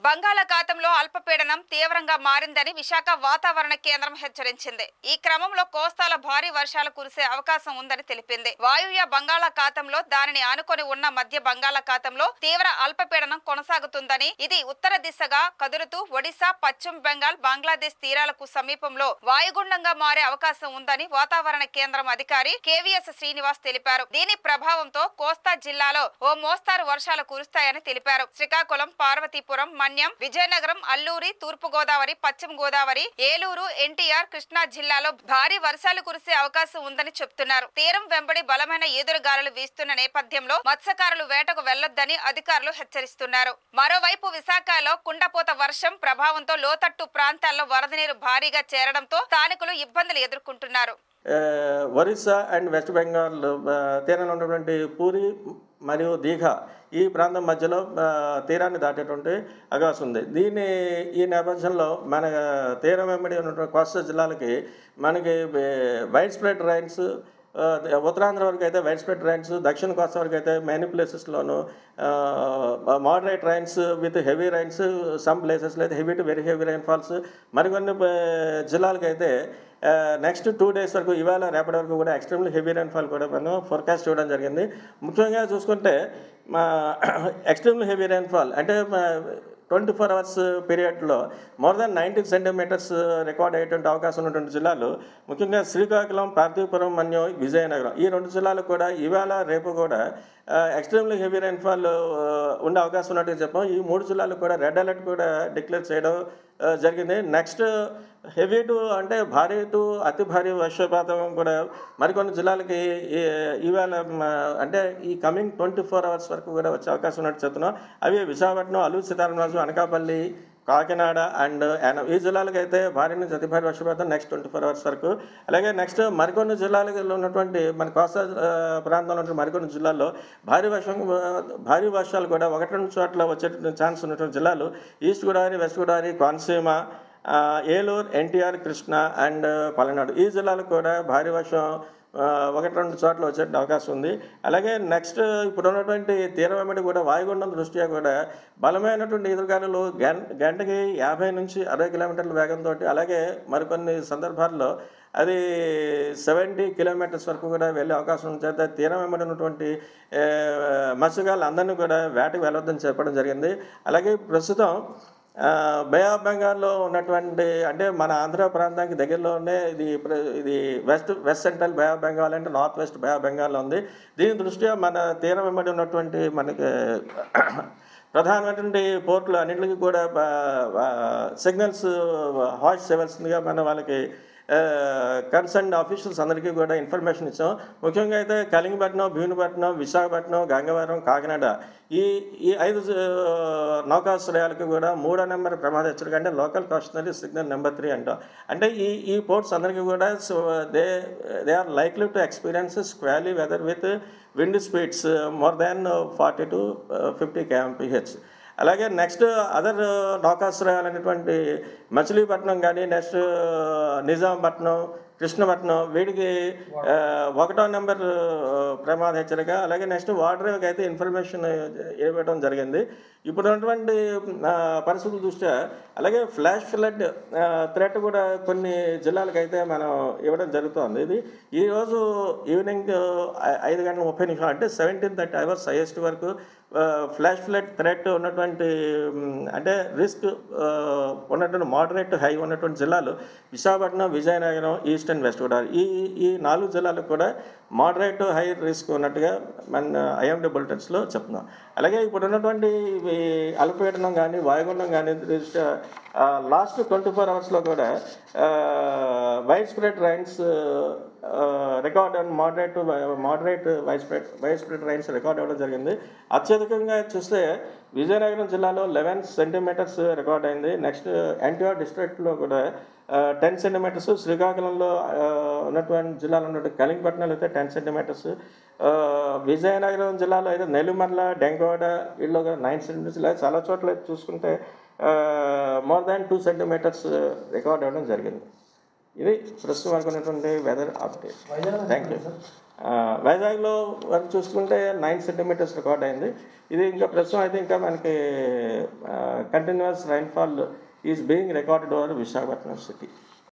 బంగాళాఖాతంలో అల్పపీడనం తీవ్రంగా మారిందని విశాఖ వాతావరణ కేంద్రం హెచ్చరించింది. ఈ క్రమంలో కోస్తాల భారీ వర్షాలు కురిసే అవకాశం ఉందని తెలిపింది. వాయువ్య బంగాళాఖాతంలో దానిని ఆనుకొని ఉన్న మధ్య బంగాళాఖాతంలో తీవ్ర అల్పపీడనం కొనసాగుతుందని, ఇది ఉత్తర దిశగా కదులుతూ ఒడిశా, పశ్చిమ బెంగాల్, బంగ్లాదేశ్ తీరాలకు సమీపంలో వాయుగుండంగా మారే అవకాశం ఉందని వాతావరణ కేంద్రం అధికారి కేవీఎస్ శ్రీనివాస్ తెలిపారు. దీని ప్రభావంతో కోస్తా జిల్లాలో ఓ మోస్తారు వర్షాలు కురుస్తాయని తెలిపారు. శ్రీకాకుళం, పార్వతీపురం, మన్యం, విజయనగరం, అల్లూరి, తూర్పు గోదావరి, పశ్చిమ గోదావరి, ఏలూరు, ఎన్టీఆర్, కృష్ణా జిల్లాలో భారీ వర్షాలు కురిసే అవకాశం ఉందని చెప్తున్నారు. తీరం వెంబడి బలమైన ఈదురుగాలులు వీస్తున్న నేపథ్యంలో మత్స్యకారులు వేటకు వెళ్లొద్దని అధికారులు హెచ్చరిస్తున్నారు. మరోవైపు విశాఖలో కుండపోత వర్షం ప్రభావంతో లోతట్టు ప్రాంతాల్లో వరద నీరు భారీగా చేరడంతో స్థానికులు ఇబ్బందులు ఎదుర్కొంటున్నారు. ఒరిస్సా అండ్ వెస్ట్ బెంగాల్ తీరాన ఉన్నటువంటి పూరి మరియు దీఘా ఈ ప్రాంతం మధ్యలో తీరాన్ని దాటేటువంటి అవకాశం ఉంది. ఈ నేపథ్యంలో మన తీరం వెంబడి ఉన్నటువంటి కోస్తా జిల్లాలకి మనకి వైడ్ స్ప్రెడ్ రైన్స్, ఉత్తరాంధ్ర వరకు అయితే వైడ్ స్ప్రెడ్ రైన్స్, దక్షిణ కోస్తా వరకు అయితే మెనీ ప్లేసెస్లోను moderate rains with heavy rains, some ప్లేసెస్లో అయితే heavy to very heavy rain falls. మరికొన్ని జిల్లాలకైతే నెక్స్ట్ 2 days వరకు, ఇవాళ రేపటి వరకు కూడా ఎక్స్ట్రీమ్లీ హెవీ రైన్ఫాల్ కూడా మనం ఫోర్కాస్ట్ చేయడం జరిగింది. ముఖ్యంగా చూసుకుంటే ఎక్స్ట్రీమ్లీ హెవీ రైన్ఫాల్ అంటే 24 hours పీరియడ్లో మోర్ దాన్ 90 centimeters రికార్డ్ అయ్యేటువంటి అవకాశం ఉన్నటువంటి జిల్లాలు ముఖ్యంగా శ్రీకాకుళం, పార్వతీపురం, మన్యం, విజయనగరం ఈ 2 జిల్లాలు కూడా ఇవాళ రేపు కూడా ఎక్స్ట్రీమ్లీ హెవీ రైన్ఫాల్ ఉండే అవకాశం ఉన్నట్టుగా చెప్పాం. ఈ 3 జిల్లాలు కూడా రెడ్ అలర్ట్ కూడా డిక్లేర్ చేయడం జరిగింది. నెక్స్ట్ హెవీ టు అంటే భారీ టు అతి భారీ వర్షపాతం కూడా మరికొన్ని జిల్లాలకి ఇవాళ అంటే ఈ కమింగ్ 24 hours వరకు కూడా వచ్చే అవకాశం ఉన్నట్టు చెప్తున్నాం. అవి విశాఖపట్నం, అల్లూరు సీతారామరాజు, అనకాపల్లి, కాకినాడ అండ్ ఈ జిల్లాలకు అయితే భారీ నుంచి అతి భారీ వర్షపాతం నెక్స్ట్ 24 hours వరకు. అలాగే నెక్స్ట్ మరికొన్ని జిల్లాలకు ఉన్నటువంటి మన కోస్తా ప్రాంతంలో ఉన్న మరికొన్ని జిల్లాల్లో భారీ వర్షాలు కూడా 1-2 చోట్ల వచ్చే ఛాన్స్ ఉన్నటువంటి జిల్లాలు east Godavari, west Godavari, Konaseema, Eluru, NTR, Krishna and Palnadu ఈ జిల్లాలకు కూడా భారీ వర్షం 1-2 చోట్ల వచ్చే అవకాశం ఉంది. అలాగే నెక్స్ట్ ఇప్పుడు ఉన్నటువంటి తీరం వెంబడి కూడా వాయుగుండం దృష్ట్యా కూడా బలమైనటువంటి ఎదురుగాలులు గంటకి 50 నుంచి 60 kilometers వేగంతో, అలాగే మరికొన్ని సందర్భాల్లో అది 70 kilometers వరకు కూడా వెళ్ళే అవకాశం చేత తీరం వెంబడి ఉన్నటువంటి మత్స్యకారులు అందరినీ కూడా వేటకు వెళ్ళొద్దని చెప్పడం జరిగింది. అలాగే ప్రస్తుతం బే ఆఫ్ బెంగాల్లో ఉన్నటువంటి అంటే మన ఆంధ్ర ప్రాంతానికి దగ్గరలోనే ఇది west central bay of Bengal అంటే నార్త్ వెస్ట్ బే ఆఫ్ బెంగాల్లో ఉంది. దీని దృష్ట్యా మన తీరం వెంబడి ఉన్నటువంటి మనకి ప్రధానమైనటువంటి పోర్టులు అన్నింటికి కూడా సిగ్నల్స్ హాష్ సెవెల్స్గా మన వాళ్ళకి కన్సర్న్ ఆఫీషియల్స్ అందరికీ కూడా ఇన్ఫర్మేషన్ ఇచ్చాం. ముఖ్యంగా అయితే కలింగపట్నం, భీమునిపట్నం, విశాఖపట్నం, గంగవరం, కాకినాడ ఈ 5 నౌకాశ్రయాలకు కూడా 3వ నెంబర్ ప్రమాద హెచ్చరిక అంటే లోకల్ కాషనరీ సిగ్నల్ నెంబర్ 3 అంటాం. అంటే ఈ పోర్ట్స్ అందరికీ కూడా they are likely to experience squally weather with wind speeds more than 40 to 50 kmph. అలాగే నెక్స్ట్ అదర్ నౌకాశ్రయాలు అనేటువంటి మచిలీపట్నం కానీ, నెక్స్ట్ నిజాంపట్నం, కృష్ణపట్నం వీటికి 1వ నెంబర్ ప్రమాద హెచ్చరిక. అలాగే నెక్స్ట్ వాటర్ అయితే ఇన్ఫర్మేషన్ ఇవ్వడం జరిగింది. ఇప్పుడు ఉన్నటువంటి పరిస్థితుల దృష్ట్యా అలాగే ఫ్లాష్ ఫ్లడ్ థ్రెట్ కూడా కొన్ని జిల్లాలకైతే మనం ఇవ్వడం జరుగుతుంది. ఇది ఈరోజు ఈవినింగ్ 5:30 అంటే 17:30 hours హైయెస్ట్ వరకు ఫ్లాష్ ఫ్లడ్ థ్రెట్ ఉన్నటువంటి అంటే రిస్క్ ఉన్నటువంటి మోడరేట్ హై ఉన్నటువంటి జిల్లాలు Visakhapatnam, Vizianagaram, east and west Godavari ఈ 4 జిల్లాలకు కూడా మోడరేట్ హై రిస్క్ ఉన్నట్టుగా మన ఐఎండీ బులెటిన్స్లో చెప్తున్నాం. అలాగే ఇప్పుడు ఉన్నటువంటి అల్పపీడనం కానీ, వాయుగుండం కానీ లాస్ట్ 24 hours కూడా wide spread rains record and moderate wide spread rains record అవ్వడం జరిగింది. అత్యధికంగా చూస్తే విజయనగరం జిల్లాలో 11 centimeters రికార్డ్ అయింది. నెక్స్ట్ ఎన్టీఆర్ డిస్ట్రిక్ట్లో కూడా 10 centimeters, శ్రీకాకుళంలో ఉన్నటువంటి జిల్లాలో ఉన్నటువంటి కలింగపట్నంలో అయితే 10 centimeters, విజయనగరం జిల్లాలో అయితే నెల్లిమర్ల, డెంగోడ వీళ్ళు 9 centimeters, ఇలా చాలా చోట్ల చూసుకుంటే మోర్ దాన్ 2 centimeters రికార్డ్ అవ్వడం జరిగింది. ఇది ప్రస్తుతం వరకు ఉన్నటువంటి వెదర్ అప్డేట్. Thank you. వైజాగ్లో వరకు చూసుకుంటే 9 సెంటీమీటర్స్ రికార్డ్ అయింది. ఇది ఇంకా ప్రస్తుతం అయితే ఇంకా మనకి continuous rainfall is being recorded over Visakhapatnam city.